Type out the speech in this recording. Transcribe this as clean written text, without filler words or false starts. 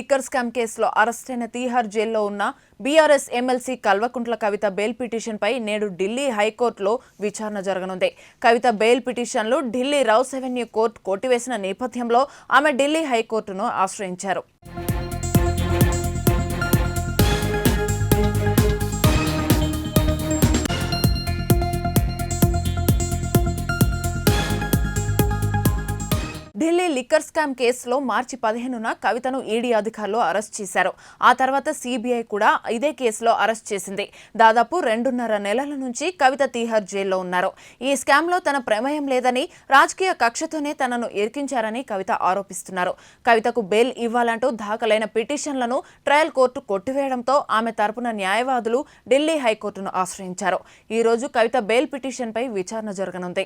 Liquor scam కేసులో అరెస్టైన తీహార్ జైల్లో ఉన్న BRS MLC Kalvakuntla Kavitha bail పిటిషన్పై నేడు ఢిల్లీ హైకోర్టులో విచారణ జరగనుంది. కవిత బెయిల్ పిటిషన్లు ఢిల్లీ రౌస్ అవెన్యూ కోర్టు కొట్టివేసిన నేపథ్యంలో ఆమె ఢిల్లీ హైకోర్టును ఆశ్రయించారు. ఢిల్లీ లిక్కర్ స్కామ్ కేసులో మార్చి 15న కవితను ఈడీ అధికారులు అరెస్ట్ చేశారు. ఆ తర్వాత సీబీఐ కూడా ఇదే కేసులో అరెస్ట్ చేసింది. దాదాపు 2.5 నెలల నుంచి కవిత తీహార్ జైల్లో ఉన్నారు. ఈ స్కామ్లో తన ప్రమేయం లేదని, రాజకీయ కక్షతోనే తనను ఇరికించారని కవిత ఆరోపిస్తున్నారు. కవితకు బెయిల్ ఇవ్వాలంటూ దాఖలైన పిటిషన్లను ట్రయల్ కోర్టు కొట్టివేయడంతో ఆమె తరపున న్యాయవాదులు ఢిల్లీ హైకోర్టును ఆశ్రయించారు. ఈ రోజు కవిత బెయిల్ పిటిషన్పై విచారణ జరగనుంది.